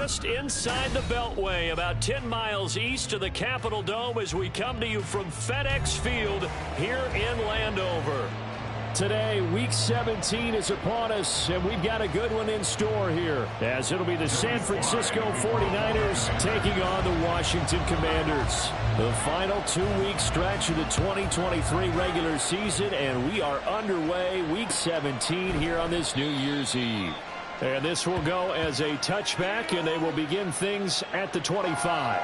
just inside the Beltway, about 10 miles east of the Capitol Dome as we come to you from FedEx Field here in Landover. Today, Week 17 is upon us, and we've got a good one in store here, as it'll be the San Francisco 49ers taking on the Washington Commanders. The final 2-week stretch of the 2023 regular season, and we are underway Week 17 here on this New Year's Eve. And this will go as a touchback, and they will begin things at the 25.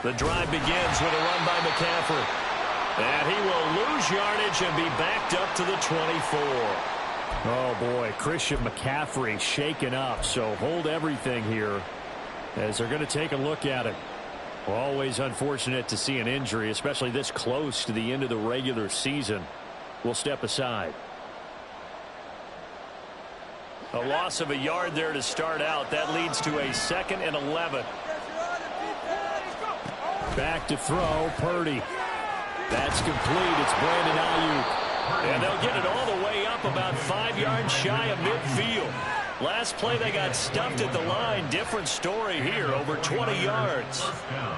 The drive begins with a run by McCaffrey. And he will lose yardage and be backed up to the 24. Oh, boy, Christian McCaffrey shaken up, so hold everything here as they're going to take a look at it. Always unfortunate to see an injury, especially this close to the end of the regular season. We'll step aside. A loss of a yard there to start out. That leads to a 2nd and 11. Back to throw, Purdy. That's complete. It's Brandon Ayuk. And they'll get it all the way up about 5 yards shy of midfield. Last play they got stuffed at the line. Different story here, over 20 yards.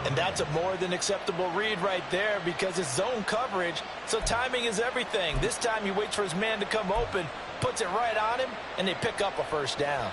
And that's a more than acceptable read right there because it's zone coverage, so timing is everything. This time he waits for his man to come open, puts it right on him, and they pick up a first down.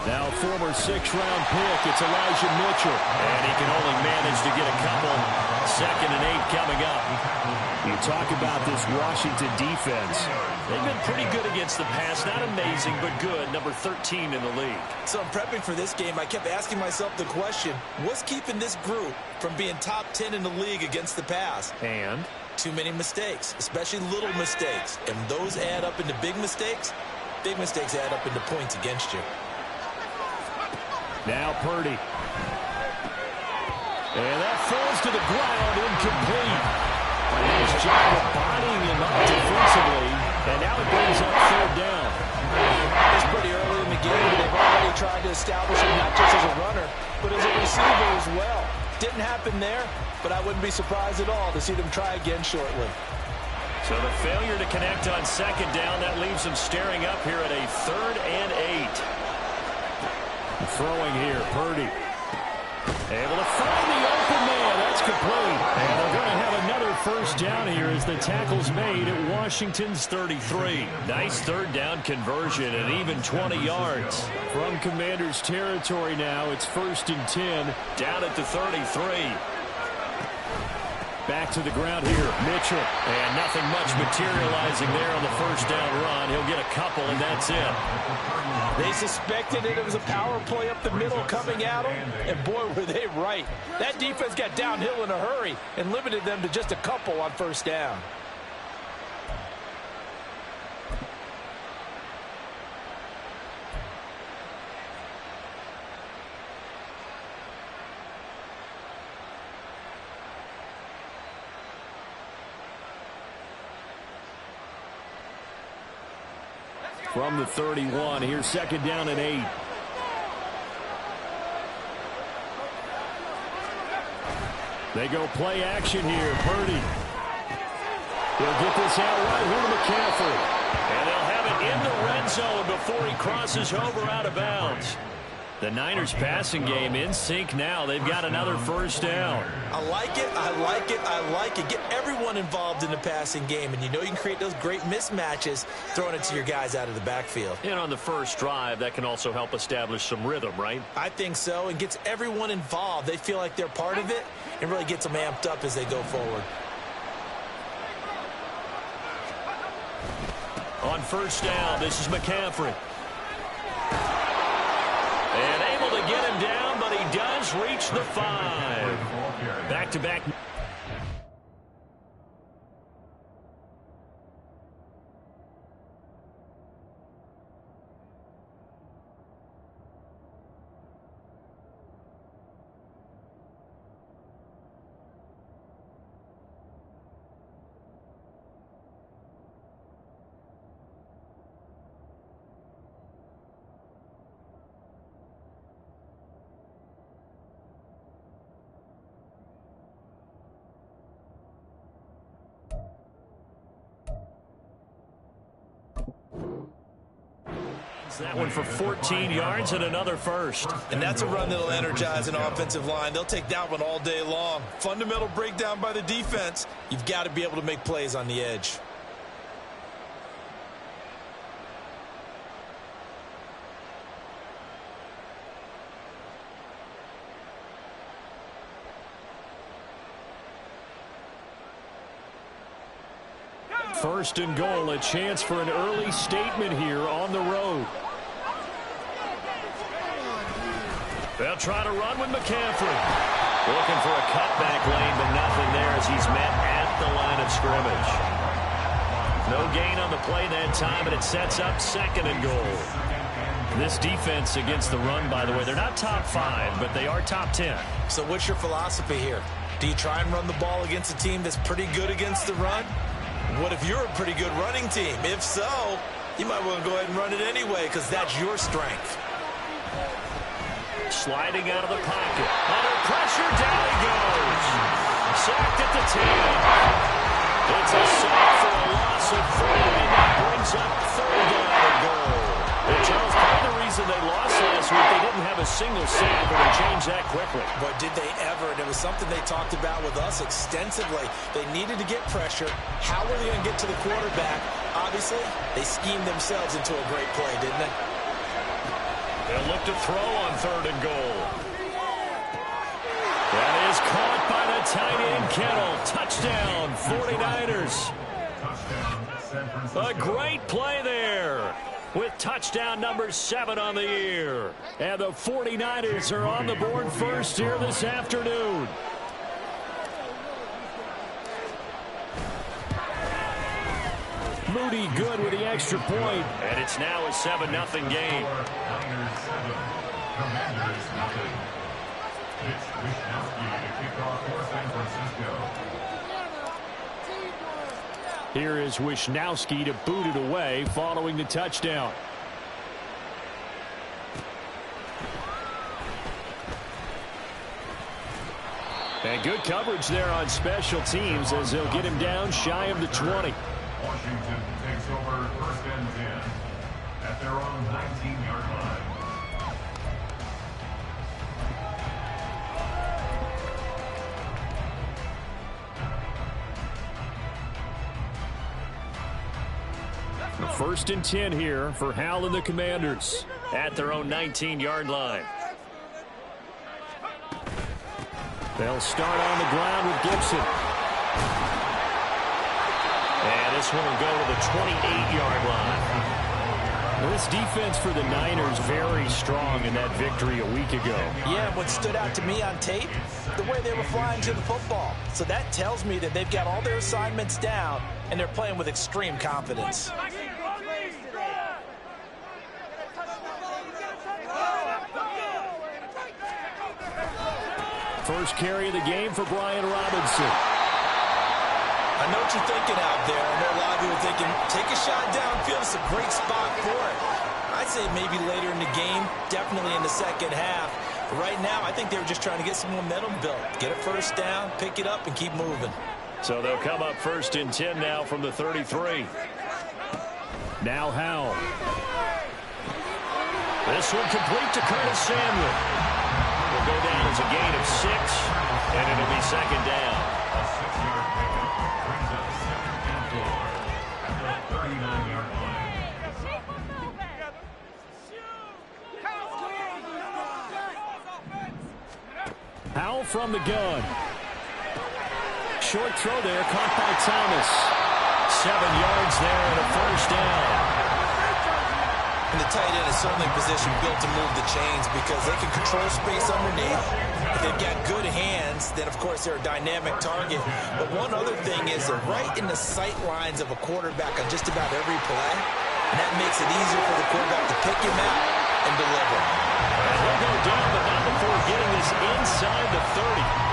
Now former 6th-round pick, it's Elijah Mitchell. And he can only manage to get a couple. 2nd and 8 coming up. You talk about this Washington defense. They've been pretty good against the pass. Not amazing, but good. Number 13 in the league. So in prepping for this game, I kept asking myself the question, what's keeping this group from being top 10 in the league against the pass? And? Too many mistakes, especially little mistakes. And those add up into big mistakes. Big mistakes add up into points against you. Now Purdy. And that falls to the ground, incomplete. Nice job of bodying him up defensively. And now it brings up 3rd down. It's pretty early in the game. They've already tried to establish him not just as a runner, but as a receiver as well. Didn't happen there, but I wouldn't be surprised at all to see them try again shortly. So the failure to connect on 2nd down, that leaves them staring up here at a 3rd and 8. Throwing here, Purdy. Able to find the open man. That's complete. And they're going to have another first down here as the tackle's made at Washington's 33. Nice 3rd down conversion and even 20 yards. From Commanders territory now, it's 1st and 10. Down at the 33. Back to the ground here, Mitchell. And nothing much materializing there on the first down run. He'll get a couple, and that's it. They suspected it was a power play up the middle coming at them, and boy, were they right. That defense got downhill in a hurry and limited them to just a couple on first down. From the 31, here's 2nd down and 8. They go play action here. Purdy. He'll get this out right here to McCaffrey. And they'll have it in the red zone before he crosses over out of bounds. The Niners passing game in sync now. They've got another first down. I like it, I like it, I like it. Get everyone involved in the passing game, and you know you can create those great mismatches throwing it to your guys out of the backfield. And on the first drive, that can also help establish some rhythm, right? I think so, and gets everyone involved. They feel like they're part of it, and really gets them amped up as they go forward. On first down, this is McCaffrey. And able to get him down, but he does reach the 5. Back-to-back. That one for 14 yards and another first. And that's a run that'll energize an offensive line. They'll take that one all day long. Fundamental breakdown by the defense. You've got to be able to make plays on the edge. First and goal, a chance for an early statement here on the road. They'll try to run with McCaffrey. Looking for a cutback lane, but nothing there as he's met at the line of scrimmage. No gain on the play that time, and it sets up second and goal. This defense against the run, by the way, they're not top 5, but they are top 10. So what's your philosophy here? Do you try and run the ball against a team that's pretty good against the run? What if you're a pretty good running team? If so, you might want to go ahead and run it anyway because that's your strength. Sliding out of the pocket. Under pressure, down he goes. Sacked at the 10. It's a sack for a loss of 3. That brings up third down and goal. And Charles, part of the reason they lost last week, they didn't have a single sack, but they changed that quickly. But did they ever? And it was something they talked about with us extensively. They needed to get pressure. How were they going to get to the quarterback? Obviously, they schemed themselves into a great play, didn't they? They'll look to throw on third and goal. That is caught by the tight end, Kittle. Touchdown, 49ers. A great play there with touchdown number 7 on the year. And the 49ers are on the board first here this afternoon. Moody good with the extra point. And it's now a 7-0 game. Here is Wishnowski to boot it away following the touchdown. And good coverage there on special teams as they'll get him down shy of the 20. Washington takes over first and 10 at their own 19-yard line. First and 10 here for Hal and the Commanders at their own 19-yard line. They'll start on the ground with Gibson. And this one will go to the 28-yard line. Well, this defense for the Niners very strong in that victory a week ago. Yeah, what stood out to me on tape, the way they were flying to the football. So that tells me that they've got all their assignments down, and they're playing with extreme confidence. First carry of the game for Brian Robinson. I know what you're thinking out there. I know a lot of people are thinking, take a shot downfield. It's a great spot for it. I'd say maybe later in the game, definitely in the second half. But right now, I think they were just trying to get some momentum built. Get a first down, pick it up, and keep moving. So they'll come up first and 10 now from the 33. Now Howell. This one complete to Curtis Samuel. Will go down as a gain of 6, and it'll be second down. A 6-yard pickup brings up 2nd and 4 at the 39-yard line. Powell from the gun. Short throw there, caught by Thomas. 7 yards there and a first down. And the tight end is certainly a position built to move the chains because they can control space underneath. If they've got good hands, then of course they're a dynamic target. But one other thing is they're right in the sight lines of a quarterback on just about every play. And that makes it easier for the quarterback to pick him out and deliver. And he'll go down, but not before getting this inside the 30.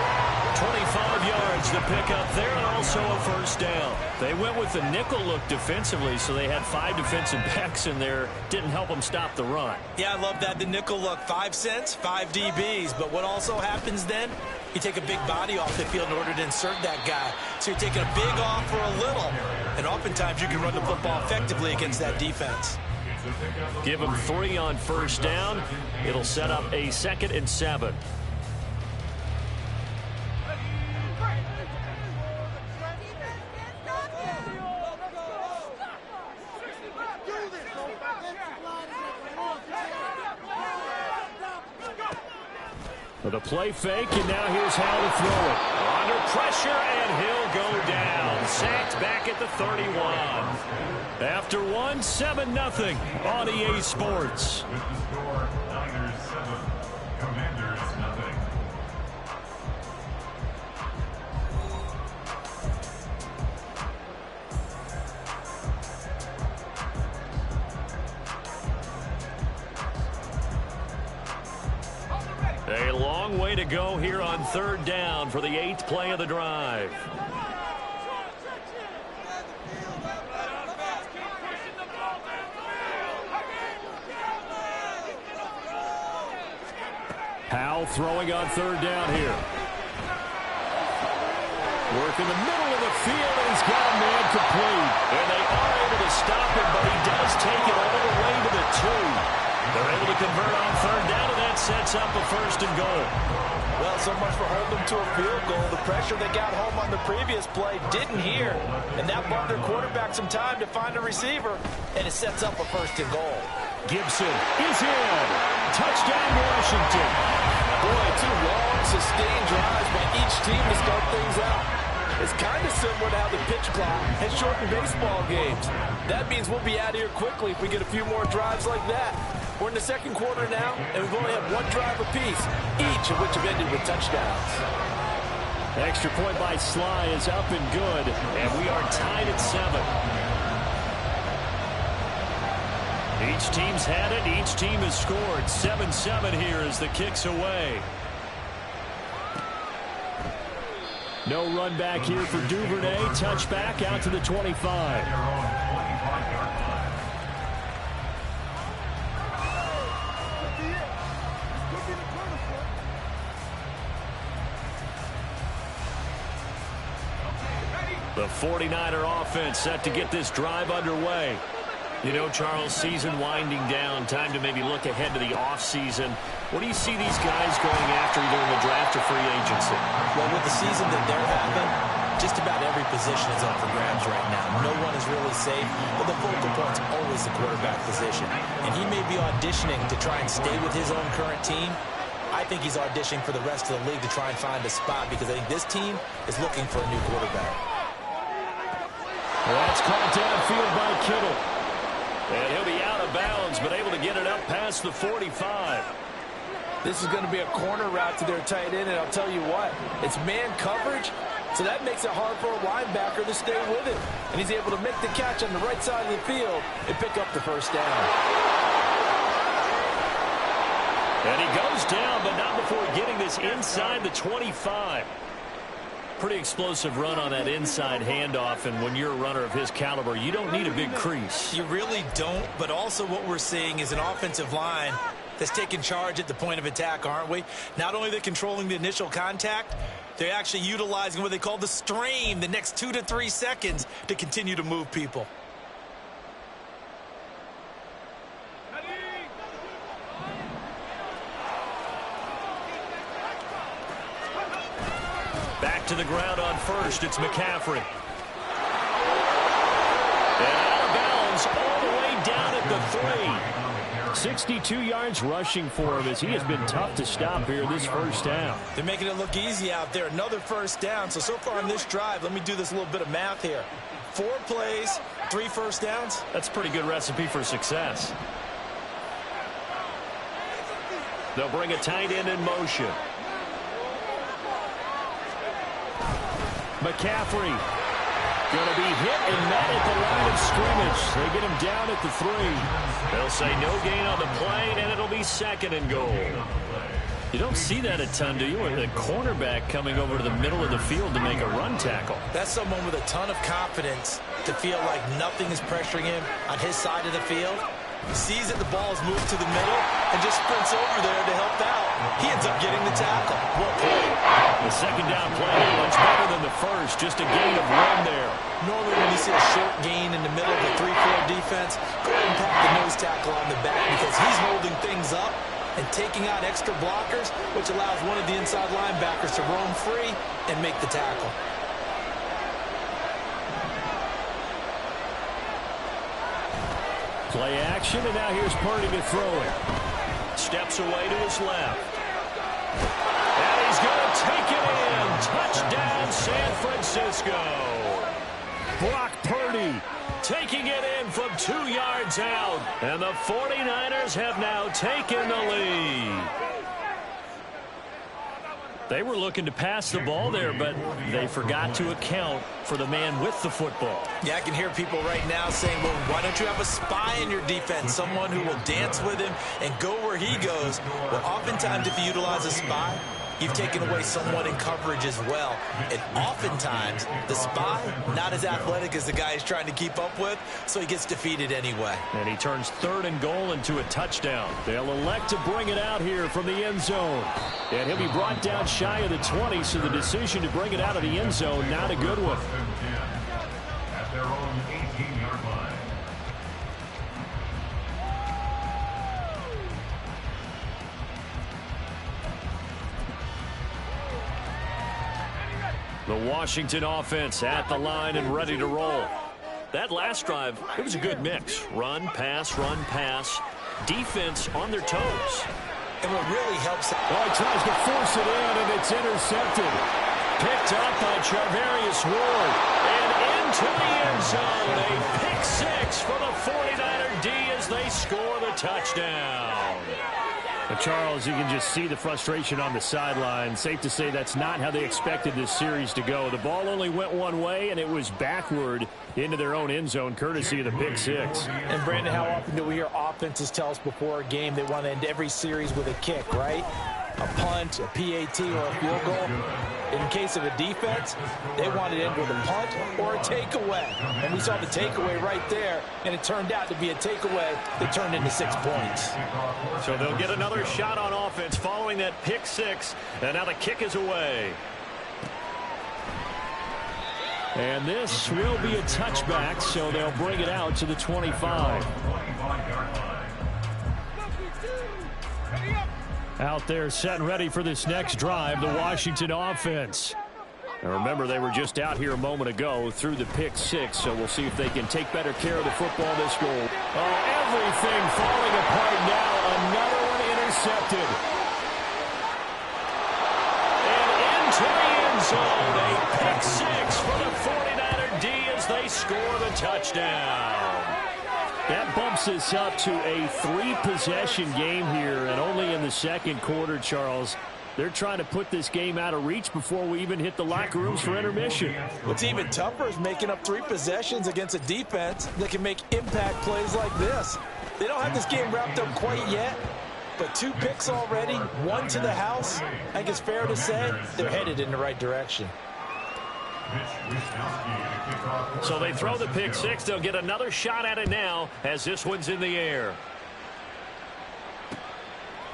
25 yards to pick up there, and also a first down. They went with the nickel look defensively, so they had 5 defensive backs in there. Didn't help them stop the run. Yeah, I love that. The nickel look, 5 cents, 5 DBs. But what also happens then, you take a big body off the field in order to insert that guy. So you're taking a big off for a little. And oftentimes you can run the football effectively against that defense. Give them 3 on first down. It'll set up a 2nd and 7. For the play fake, and now here's how to throw it. Under pressure, and he'll go down. Sacked back at the 31. After 1, 7-0 on EA Sports. With the score, Niners 7, Commanders 0. A long way to go here on 3rd down for the 8th play of the drive. Powell throwing on 3rd down here. Work in the middle of the field, and he's got a man complete. And they are able to stop him, but he does take it all the way to the 2. They're able to convert on 3rd down, and that sets up a 1st and goal. Well, so much for holding them to a field goal. The pressure they got home on the previous play didn't hear, and that bought their quarterback some time to find a receiver, and it sets up a 1st and goal. Gibson is in. Touchdown, Washington. Boy, 2 long, sustained drives by each team to start things out. It's kind of similar to how the pitch clock has shortened baseball games. That means we'll be out of here quickly if we get a few more drives like that. We're in the 2nd quarter now, and we've only had 1 drive apiece, each of which have ended with touchdowns. Extra point by Sly is up and good, and we are tied at 7. Each team's had it. Each team has scored. 7-7 here as the kick's away. No run back here for Duvernay. Touchback out to the 25. Their own 25-yard line. The 49er offense set to get this drive underway. You know, Charles, season winding down, time to maybe look ahead to the offseason. What do you see these guys going after either in the draft or free agency? Well, with the season that they're having, just about every position is up for grabs right now. No one is really safe, but the focal point's always the quarterback position. And he may be auditioning to try and stay with his own current team. I think he's auditioning for the rest of the league to try and find a spot because I think this team is looking for a new quarterback. Well, that's caught downfield by Kittle. And he'll be out of bounds, but able to get it up past the 45. This is going to be a corner route to their tight end, and I'll tell you what, it's man coverage, so that makes it hard for a linebacker to stay with him. And he's able to make the catch on the right side of the field and pick up the 1st down. And he goes down, but not before getting this inside the 25. Pretty explosive run on that inside handoff, and when you're a runner of his caliber, you don't need a big crease. You really don't, but also what we're seeing is an offensive line that's taking charge at the point of attack, aren't we? Not only are they controlling the initial contact, they're actually utilizing what they call the strain, the next 2 to 3 seconds to continue to move people. to the ground on first. It's McCaffrey. And out of bounds all the way down at the 3. 62 yards rushing for him as he has been tough to stop here this first half. They're making it look easy out there. Another first down. So far on this drive, let me do this little bit of math here. 4 plays, 3 first downs. That's a pretty good recipe for success. They'll bring a tight end in motion. McCaffrey going to be hit and met at the line of scrimmage. They get him down at the 3. They'll say no gain on the play, and it'll be 2nd and goal. You don't see that a ton, do you? Or the cornerback coming over to the middle of the field to make a run tackle. That's someone with a ton of confidence to feel like nothing is pressuring him on his side of the field. He sees that the ball is moved to the middle and just sprints over there to help out. He ends up getting the tackle. Well played. The second down play much better than the first. Just a gain of 1 there. Normally when you see a short gain in the middle of a 3-4 defense, go ahead and pat the nose tackle on the back because he's holding things up and taking out extra blockers, which allows one of the inside linebackers to roam free and make the tackle. Play action, and now here's Purdy to throw it. Steps away to his left. And he's going to take it in. Touchdown, San Francisco. Brock Purdy taking it in from 2 yards out. And the 49ers have now taken the lead. They were looking to pass the ball there, but they forgot to account for the man with the football. Yeah, I can hear people right now saying, well, why don't you have a spy in your defense, someone who will dance with him and go where he goes? Well, oftentimes if you utilize a spy, you've taken away someone in coverage as well. And oftentimes, the spy, not as athletic as the guy he's trying to keep up with, so he gets defeated anyway. And he turns 3rd and goal into a touchdown. They'll elect to bring it out here from the end zone. And he'll be brought down shy of the 20, so the decision to bring it out of the end zone, not a good one. At their own 18-yard line. The Washington offense at the line and ready to roll. That last drive, it was a good mix. Run, pass, defense on their toes. And what really helps... Oh, he tries to force it in, and it's intercepted. Picked up by Charvarius Ward. And into the end zone. A pick 6 for the 49er D as they score the touchdown. But Charles, you can just see the frustration on the sideline. Safe to say that's not how they expected this series to go. The ball only went one way, and it was backward into their own end zone, courtesy of the pick 6. And, Brandon, how often do we hear offenses tell us before a game they want to end every series with a kick, right? A punt, a PAT, or a field goal. In case of a defense, they want it to end with a punt or a takeaway. And we saw the takeaway right there, and it turned out to be a takeaway that turned into 6 points. So they'll get another shot on offense following that pick 6, and now the kick is away. And this will be a touchback, so they'll bring it out to the 25. Out there set and ready for this next drive, the Washington offense. And remember, they were just out here a moment ago through the pick 6, so we'll see if they can take better care of the football this goal. Oh, everything falling apart now. Another one intercepted. And into the end zone, a pick 6 for the 49er D as they score the touchdown. That bumps us up to a 3-possession game here, and only in the second quarter, Charles. They're trying to put this game out of reach before we even hit the locker rooms for intermission. What's even tougher is making up 3 possessions against a defense that can make impact plays like this. They don't have this game wrapped up quite yet, but 2 picks already, 1 to the house. I think it's fair to say they're headed in the right direction. So they throw the pick 6. They'll get another shot at it now as this one's in the air.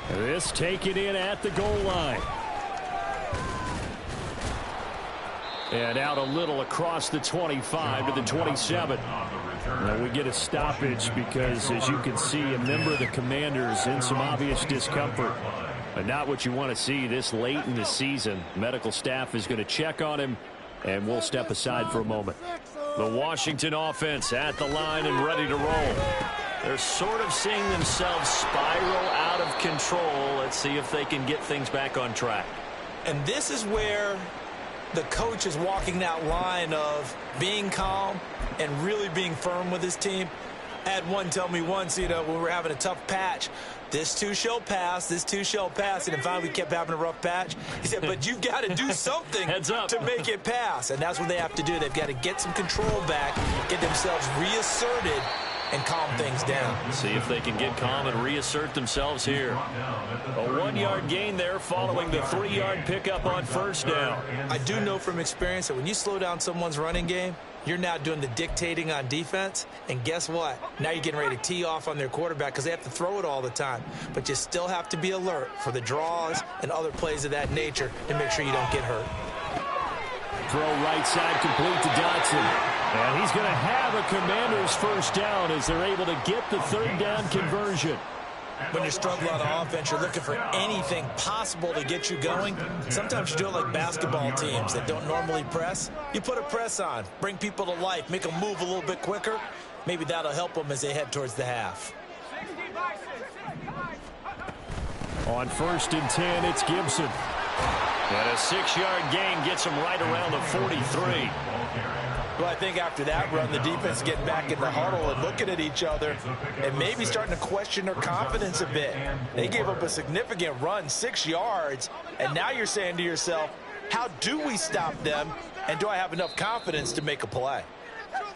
This taken in at the goal line. And out a little across the 25 to the 27. Now we get a stoppage because, as you can see, a member of the Commanders in some obvious discomfort. But not what you want to see this late in the season. Medical staff is going to check on him, and we'll step aside for a moment. The Washington offense at the line and ready to roll. They're sort of seeing themselves spiral out of control. Let's see if they can get things back on track. And this is where the coach is walking that line of being calm and really being firm with his team. I had one tell me once, when we were having a tough patch, this too shall pass, this too shall pass. And finally we kept having a rough patch. He said, but you've got to do something to make it pass. And that's what they have to do. They've got to get some control back, get themselves reasserted, and calm things down. See if they can get calm and reassert themselves here. A 1-yard gain there following the 3-yard pickup on first down. I do know from experience that when you slow down someone's running game, you're now doing the dictating on defense. And guess what? Now you're getting ready to tee off on their quarterback because they have to throw it all the time. But you still have to be alert for the draws and other plays of that nature to make sure you don't get hurt. Throw right side complete to Dotson. And he's going to have a Commanders first down as they're able to get the third down conversion. When you're struggling on offense, you're looking for anything possible to get you going. Sometimes you do it like basketball teams that don't normally press. You put a press on, bring people to life, make them move a little bit quicker. Maybe that'll help them as they head towards the half. On 1st and 10, it's Gibson. And a 6-yard gain gets him right around the 43. Well, I think after that run, the defense getting back in the huddle and looking at each other and maybe starting to question their confidence a bit. They gave up a significant run, 6 yards, and now you're saying to yourself, how do we stop them, and do I have enough confidence to make a play?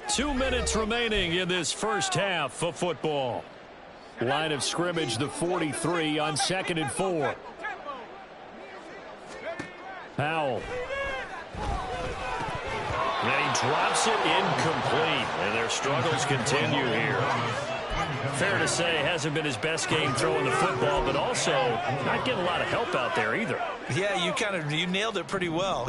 2 minutes remaining in this first half of football. Line of scrimmage, the 43 on 2nd and 4. Powell. And he drops it incomplete, and their struggles continue here. Fair to say, hasn't been his best game throwing the football, but also not getting a lot of help out there either. Yeah, you nailed it pretty well,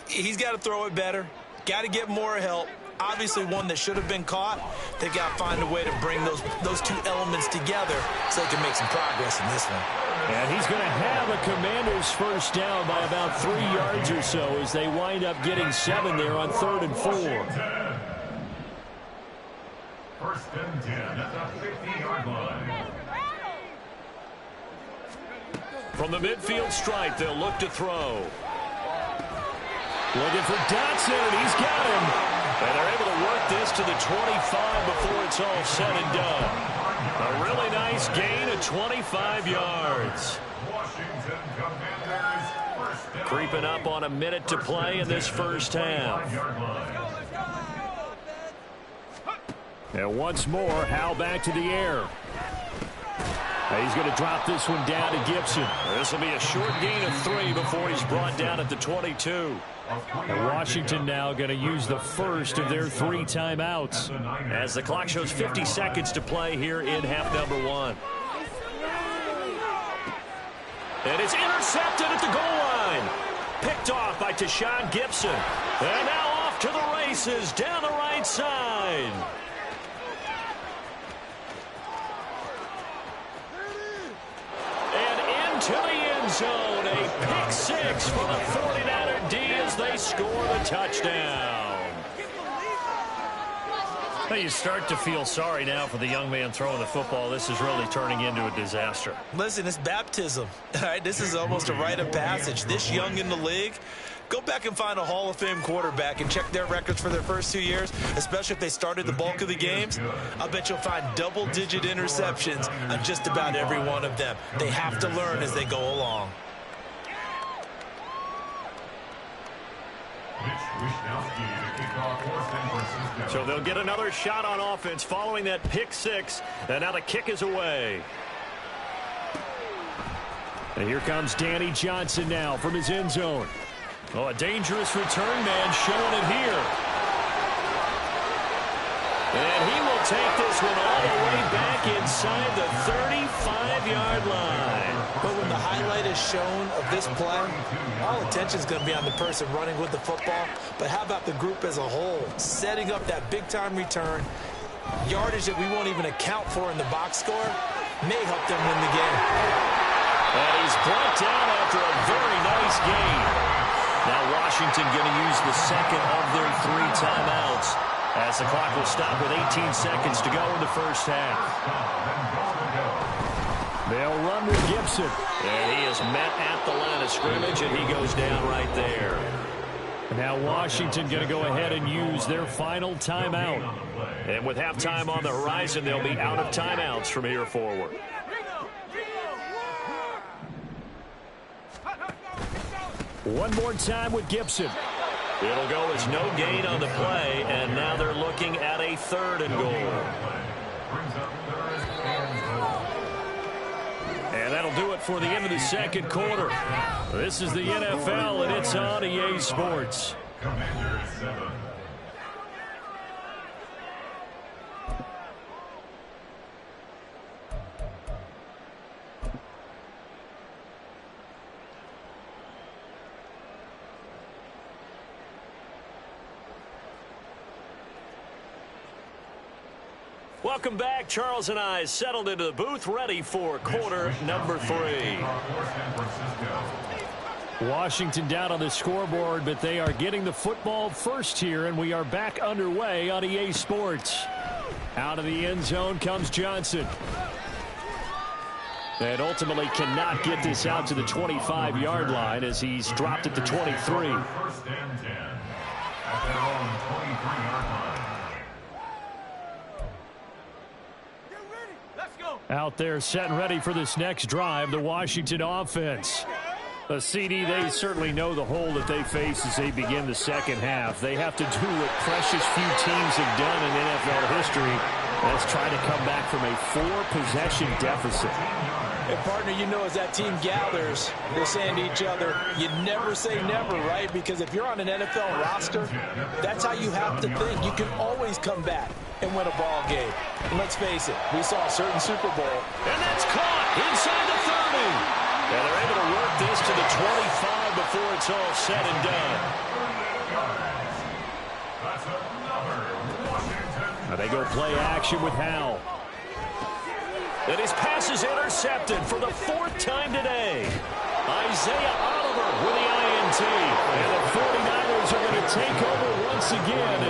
He's got to throw it better, got to get more help. Obviously one that should have been caught. They got to find a way to bring those two elements together so they can make some progress in this one. And he's going to have a Commanders first down by about 3 yards or so as they wind up getting 7 there on 3rd and 4. 1st and 10 at the 50-yard line. From the midfield stripe, they'll look to throw. Looking for Dotson, and he's got him. And they're able to work this to the 25 before it's all said and done. A really nice gain of 25 yards. Washington Commanders first down. Creeping up on a minute to play in this first half. And once more, Howell back to the air. He's going to drop this one down to Gibson. This will be a short gain of 3 before he's brought down at the 22. And Washington now going to use the first of their 3 timeouts as the clock shows 50 seconds to play here in half number 1. And it's intercepted at the goal line. Picked off by Tashawn Gibson. And now off to the races down the right side. And into the end zone. A pick 6 for the 49er D as they score the touchdown. Well, you start to feel sorry now for the young man throwing the football. This is really turning into a disaster. Listen, it's baptism. All right, this is almost a rite of passage. This young in the league, go back and find a Hall of Fame quarterback and check their records for their first 2 years, especially if they started the bulk of the games. I bet you'll find double-digit interceptions on just about every one of them. They have to learn as they go along. So they'll get another shot on offense following that pick 6, and now the kick is away. And here comes Danny Johnson now from his end zone. Oh, a dangerous return man showing it here. And he will take this one all the way back inside the 35-yard line. But when the highlight is shown of this play, all attention is going to be on the person running with the football. But how about the group as a whole? Setting up that big-time return, yardage that we won't even account for in the box score, may help them win the game. And he's brought down after a very nice gain. Now Washington going to use the second of their 3 timeouts as the clock will stop with 18 seconds to go in the first half. They'll run with Gibson. And he is met at the line of scrimmage, and he goes down right there. Now Washington going to go ahead and use their final timeout. And with halftime on the horizon, they'll be out of timeouts from here forward. One more time with Gibson. It'll go as no gain on the play, and now they're looking at a 3rd and goal. And that'll do it for the end of the second quarter. This is the NFL, and it's on EA Sports. Commanders 7. Welcome back. Charles and I settled into the booth, ready for quarter number 3. Washington down on the scoreboard, but they are getting the football first here, and we are back underway on EA Sports. Out of the end zone comes Johnson. And ultimately cannot get this out to the 25-yard line as he's dropped at the 23. First and 10 at their own 23-yard line. Out there set and ready for this next drive, the Washington offense. A CD, they certainly know the hole that they face as they begin the second half. They have to do what precious few teams have done in NFL history. That's try to come back from a 4-possession deficit. And partner, you know, as that team gathers, they're saying to each other, you never say never, right? Because if you're on an NFL roster, that's how you have to think. You can always come back and win a ball game. And let's face it, we saw a certain Super Bowl. And that's caught inside the 30. And they're able to work this to the 25 before it's all said and done. Now they go play action with Howell. And his pass is intercepted for the 4th time today. Isaiah Oliver with the INT. And the 49ers are going to take over once again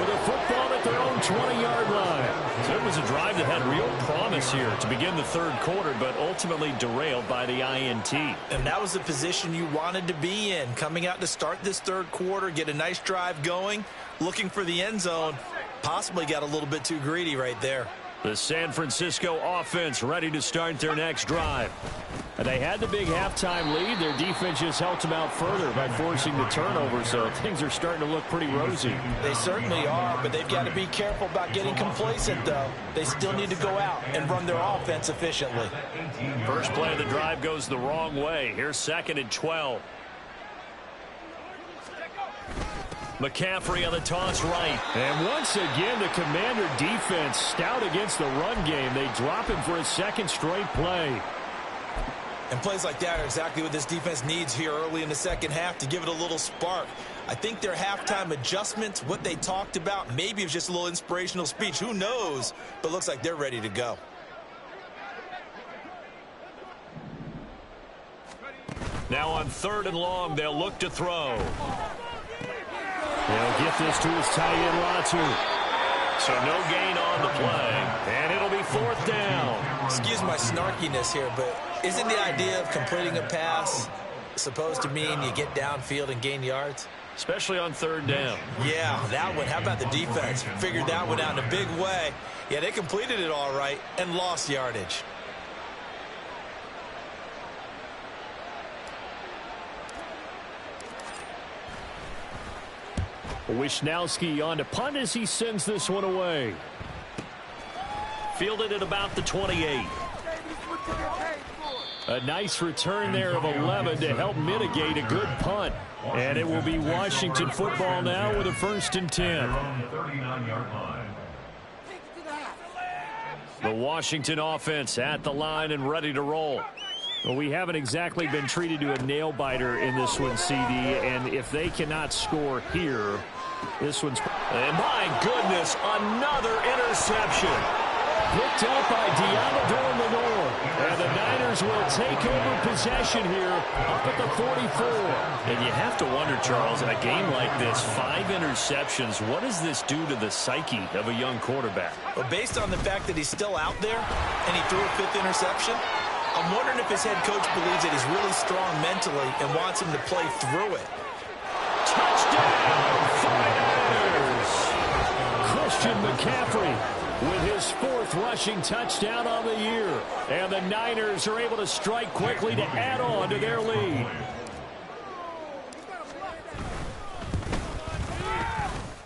with a football at their own 20-yard line. So it was a drive that had real promise here to begin the 3rd quarter, but ultimately derailed by the INT. And that was the position you wanted to be in. Coming out to start this 3rd quarter, get a nice drive going, looking for the end zone. Possibly got a little bit too greedy right there. The San Francisco offense ready to start their next drive. And they had the big halftime lead. Their defense just helped them out further by forcing the turnover, so things are starting to look pretty rosy. They certainly are, but they've got to be careful about getting complacent, though. They still need to go out and run their offense efficiently. First play of the drive goes the wrong way. Here's 2nd and 12. McCaffrey on the toss right. And once again, the Commander defense stout against the run game. They drop him for a 2nd straight play. And plays like that are exactly what this defense needs here early in the second half to give it a little spark. I think their halftime adjustments, what they talked about, maybe it was just a little inspirational speech. Who knows? But looks like they're ready to go. Now on 3rd and long, they'll look to throw. They'll get this to his tight end, Latu. So no gain on the play, and it'll be 4th down. Excuse my snarkiness here, but isn't the idea of completing a pass supposed to mean you get downfield and gain yards? Especially on 3rd down. Yeah, that one. How about the defense? Figured that one out in a big way. Yeah, they completed it all right and lost yardage. Wisnowski on to punt as he sends this one away. Fielded at about the 28. A nice return there of 11 to help mitigate a good punt. And it will be Washington football now with a 1st and 10. The Washington offense at the line and ready to roll. Well, we haven't exactly been treated to a nail-biter in this one, CD, and if they cannot score here, this one's... And my goodness, another interception. Picked up by Deommodore Lenoir. And the Niners will take over possession here up at the 44. And you have to wonder, Charles, in a game like this, 5 interceptions, what does this do to the psyche of a young quarterback? Well, based on the fact that he's still out there and he threw a 5th interception, I'm wondering if his head coach believes that he's really strong mentally and wants him to play through it. Touchdown, 49ers! Christian McCaffrey with his 4th rushing touchdown on the year. And the Niners are able to strike quickly to add on to their lead.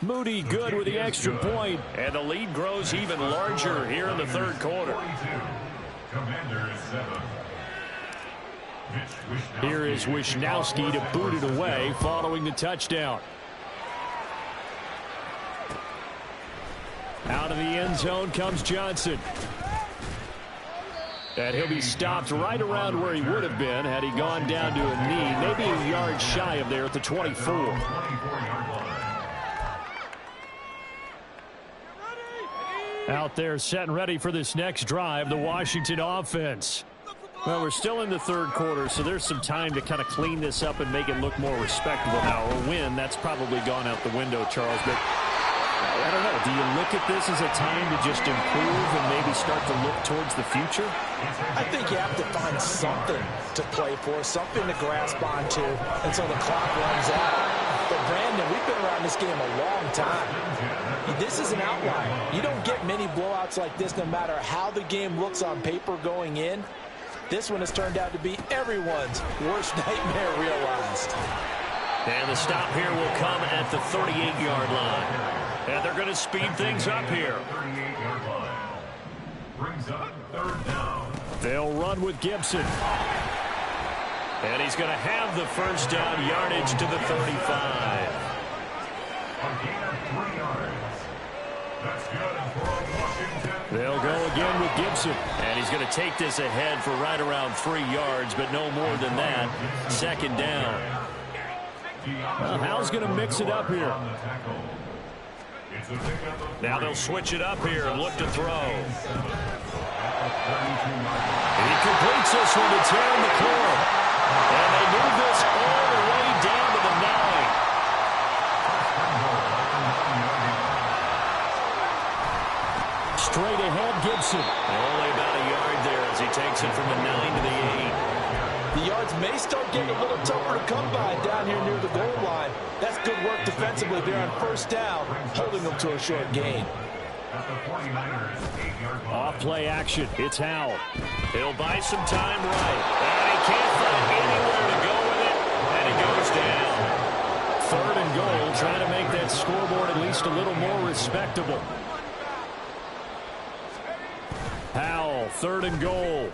Moody good with the extra point. And the lead grows even larger here in the 3rd quarter. Here is Wishnowsky to boot it away following the touchdown. Out of the end zone comes Johnson. And he'll be stopped right around where he would have been had he gone down to a knee, maybe a yard shy of there at the 24. Out there set and ready for this next drive, the Washington offense. Well, we're still in the 3rd quarter, so there's some time to kind of clean this up and make it look more respectable now. Or win, that's probably gone out the window, Charles. But I don't know. Do you look at this as a time to just improve and maybe start to look towards the future? I think you have to find something to play for, something to grasp onto until the clock runs out. But, Brandon, we've been around this game a long time. This is an outlier. You don't get many blowouts like this no matter how the game looks on paper going in. This one has turned out to be everyone's worst nightmare realized. And the stop here will come at the 38-yard line. And they're going to speed things up here. 38-yard line. Brings up 3rd down. They'll run with Gibson. And he's going to have the 1st down yardage to the 35. A gain of 3 yards. That's good for Washington. They'll go again with Gibson. And he's going to take this ahead for right around 3 yards, but no more than that. 2nd down. Well, Hal's going to mix it up here. Now they'll switch it up here and look to throw. He completes this one to Terry McLaurin. And they move this all the way down to the 9. Straight ahead, Gibson. Only about a yard there as he takes it from the 9 to the 8. The yards may start getting a little tougher to come by down here near the goal line. That's good work defensively there on 1st down, holding them to a short gain. Off play action. It's Hal. He'll buy some time right. And he can't find anywhere to go with it. And he goes down. 3rd and goal, trying to make that scoreboard at least a little more respectable. Howell, 3rd and goal.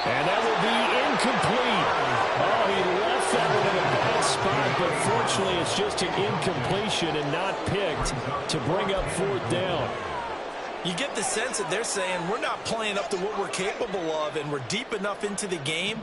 And that will be incomplete. Oh, he left that one in a bad spot, but fortunately it's just an incompletion and not picked to bring up 4th down. You get the sense that they're saying we're not playing up to what we're capable of, and we're deep enough into the game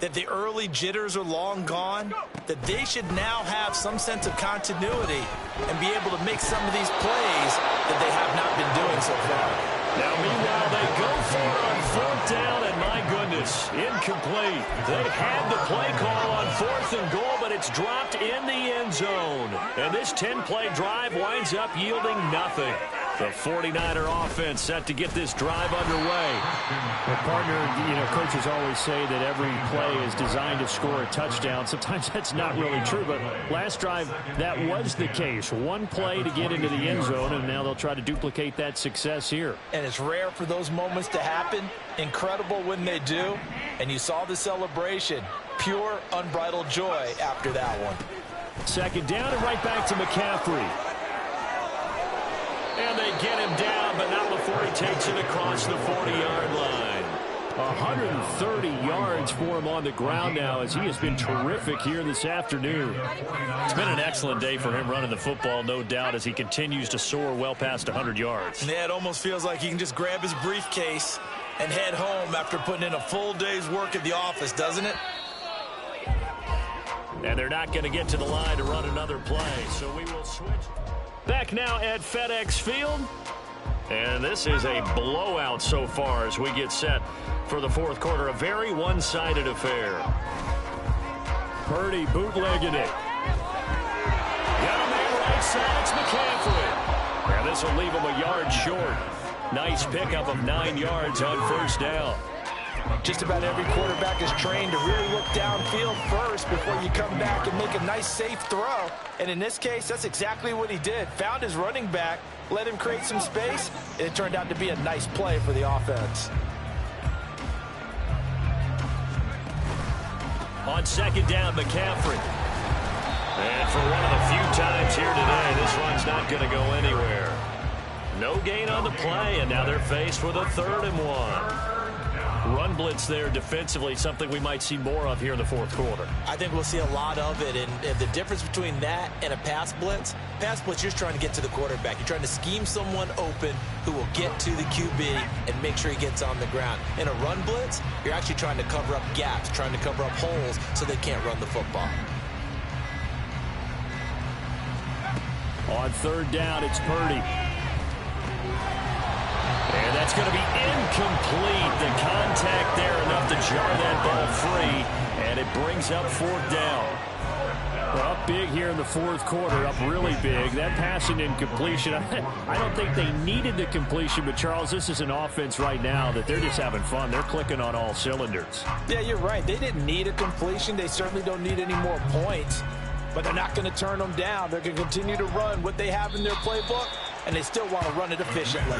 that the early jitters are long gone, that they should now have some sense of continuity and be able to make some of these plays that they have not been doing so far. Now, meanwhile, they go for it on 4th down, and my goodness, incomplete. They had the play call on 4th and goal, but it's dropped in the end zone. And this 10-play drive winds up yielding nothing. The 49er offense set to get this drive underway. Well, partner, coaches always say that every play is designed to score a touchdown. Sometimes that's not really true, but last drive, that was the case. One play to get into the end zone, and now they'll try to duplicate that success here. And it's rare for those moments to happen. Incredible when they do. And you saw the celebration. Pure, unbridled joy after that one. 2nd down and right back to McCaffrey. And they get him down, but not before he takes it across the 40-yard line. 130 yards for him on the ground now as he has been terrific here this afternoon. It's been an excellent day for him running the football, no doubt, as he continues to soar well past 100 yards. Yeah, it almost feels like he can just grab his briefcase and head home after putting in a full day's work at the office, doesn't it? And they're not going to get to the line to run another play, so we will switch. Back now at FedEx Field. And this is a blowout so far as we get set for the fourth quarter. A very one-sided affair. Purdy bootlegging it. Got a man right side. It's McCaffrey. And this will leave him a yard short. Nice pickup of 9 yards on first down. Just about every quarterback is trained to really look downfield first before you come back and make a nice, safe throw. And in this case, that's exactly what he did. Found his running back, let him create some space, and it turned out to be a nice play for the offense. On second down, McCaffrey. And for one of the few times here today, this run's not going to go anywhere. No gain on the play, and now they're faced with a 3rd and 1. Run blitz there defensively, something we might see more of here in the fourth quarter. I think we'll see a lot of it, and the difference between that and a pass blitz, you're just trying to get to the quarterback. You're trying to scheme someone open who will get to the QB and make sure he gets on the ground. In a run blitz, you're actually trying to cover up gaps, trying to cover up holes so they can't run the football. On 3rd down, it's Purdy. And that's going to be incomplete. The contact there enough to jar that ball free, and it brings up 4th down. We're up big here in the fourth quarter, up really big. That passing incompletion, I don't think they needed the completion, but Charles, this is an offense right now that they're just having fun. They're clicking on all cylinders. Yeah, you're right. They didn't need a completion. They certainly don't need any more points, but they're not going to turn them down. They're going to continue to run what they have in their playbook, and they still want to run it efficiently.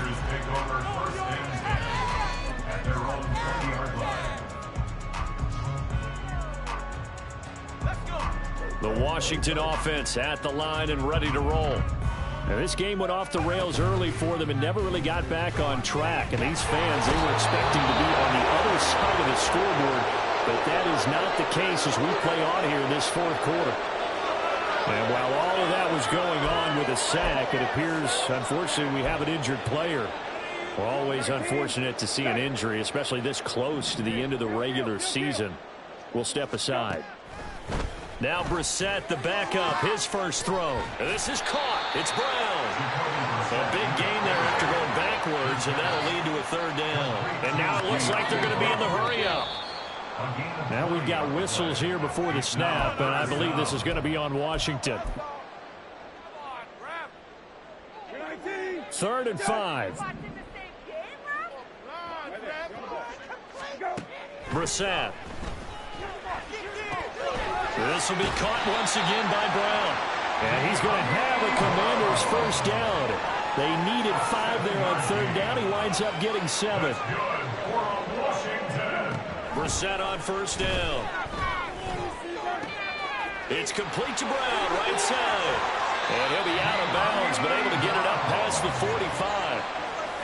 The Washington offense at the line and ready to roll. Now, this game went off the rails early for them and never really got back on track. And these fans, they were expecting to be on the other side of the scoreboard, but that is not the case as we play on here in this fourth quarter. And while all of that was going on with a sack, it appears, unfortunately, we have an injured player. We're always unfortunate to see an injury, especially this close to the end of the regular season. We'll step aside. Now Brissett, the backup, his first throw. And this is caught. It's Brown. A big gain there after going backwards, and that'll lead to a 3rd down. And now it looks like they're going to be in the hurry-up. Now we've got whistles here before the snap, and I believe this is going to be on Washington. 3rd and 5. Brissett. This will be caught once again by Brown. And he's going to have a Commanders first down. They needed 5 there on 3rd down. He winds up getting 7. Brissett on first down. It's complete to Brown, right side. And he'll be out of bounds, but able to get it up past the 45.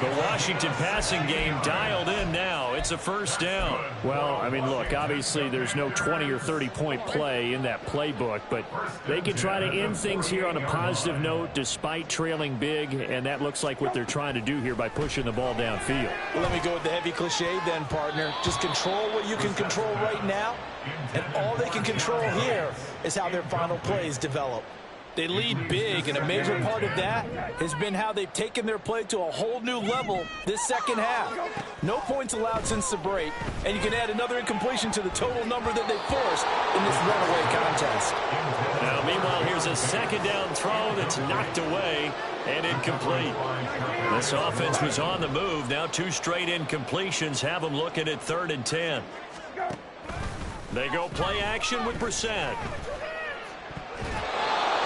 The Washington passing game dialed in now. It's a first down. Well, I mean, look, obviously there's no 20 or 30-point play in that playbook, but they can try to end things here on a positive note despite trailing big, and that looks like what they're trying to do here by pushing the ball downfield. Well, let me go with the heavy cliche then, partner. Just control what you can control right now, and all they can control here is how their final plays develop. They lead big, and a major part of that has been how they've taken their play to a whole new level this second half. No points allowed since the break, and you can add another incompletion to the total number that they forced in this runaway contest. Now, meanwhile, here's a second down throw that's knocked away and incomplete. This offense was on the move. Now 2 straight incompletions have them looking at 3rd and 10. They go play action with Brissett.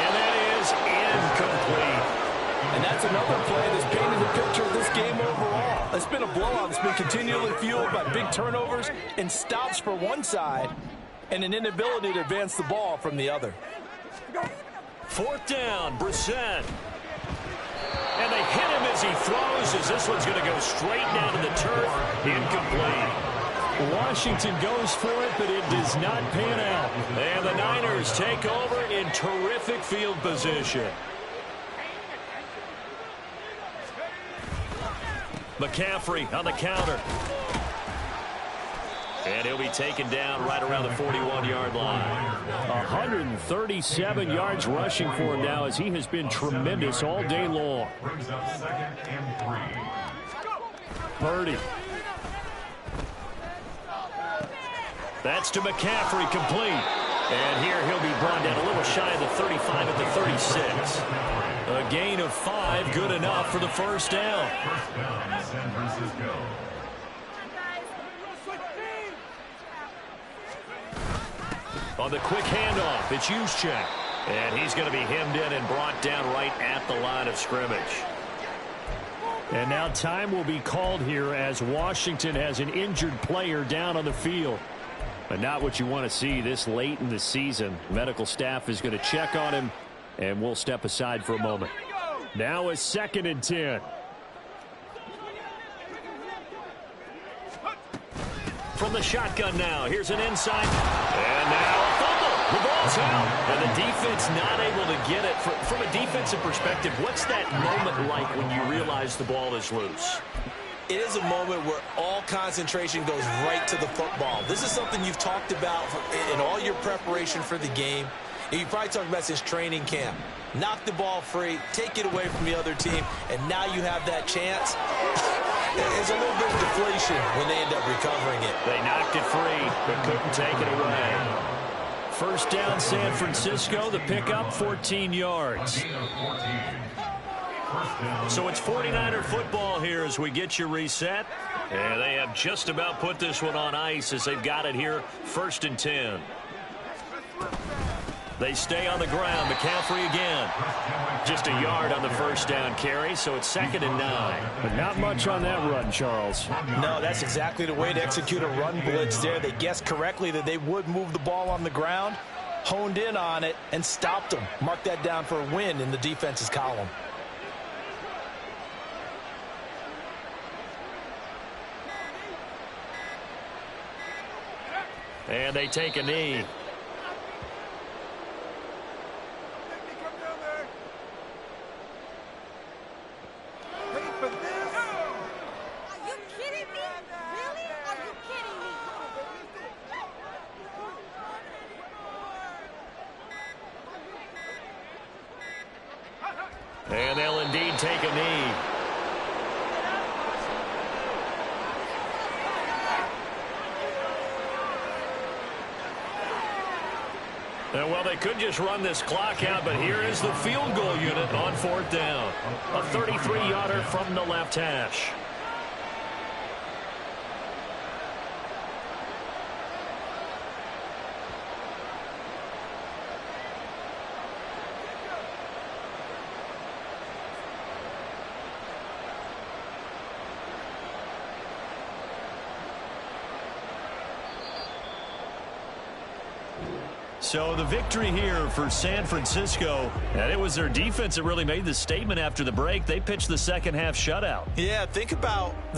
And that is incomplete. And that's another play that's painted the picture of this game overall. It's been a blowout. It's been continually fueled by big turnovers and stops for one side and an inability to advance the ball from the other. 4th down, Brissett. And they hit him as he throws, as this one's going to go straight down to the turf. Incomplete. Washington goes for it, but it does not pan out. And the Niners take over in terrific field position. McCaffrey on the counter. And he'll be taken down right around the 41-yard line. 137 yards rushing for him now, as he has been tremendous all day long. Brings up 2nd and 3. Purdy. That's to McCaffrey, complete. And here he'll be brought down a little shy of the 35 at the 36. A gain of 5, good enough for the first down. First down, San Francisco. On the quick handoff, it's Juszczyk. And he's going to be hemmed in and brought down right at the line of scrimmage. And now time will be called here as Washington has an injured player down on the field. But not what you want to see this late in the season. Medical staff is going to check on him, and we'll step aside for a moment. Now is 2nd and 10. From the shotgun now, here's an inside. And now a fumble. The ball's out. And the defense not able to get it. From a defensive perspective, what's that moment like when you realize the ball is loose? It is a moment where all concentration goes right to the football. This is something you've talked about in all your preparation for the game. And you probably talked about since training camp. Knock the ball free, take it away from the other team, and now you have that chance. There's a little bit of deflation when they end up recovering it. They knocked it free, but couldn't take it away. First down, San Francisco. The pickup, 14 yards. So it's 49er football here as we get you reset. And they have just about put this one on ice as they've got it here, 1st and 10. They stay on the ground. McCaffrey again. Just a yard on the first down carry, so it's 2nd and 9. But not much on that run, Charles. No, that's exactly the way to execute a run blitz there. They guessed correctly that they would move the ball on the ground, honed in on it, and stopped them. Mark that down for a win in the defense's column. And they take a knee. And they'll indeed take a knee. Well, they could just run this clock out, but here is the field goal unit on 4th down. A 33-yarder from the left hash. So the victory here for San Francisco, and it was their defense that really made the statement after the break. They pitched the second half shutout. Yeah, think about the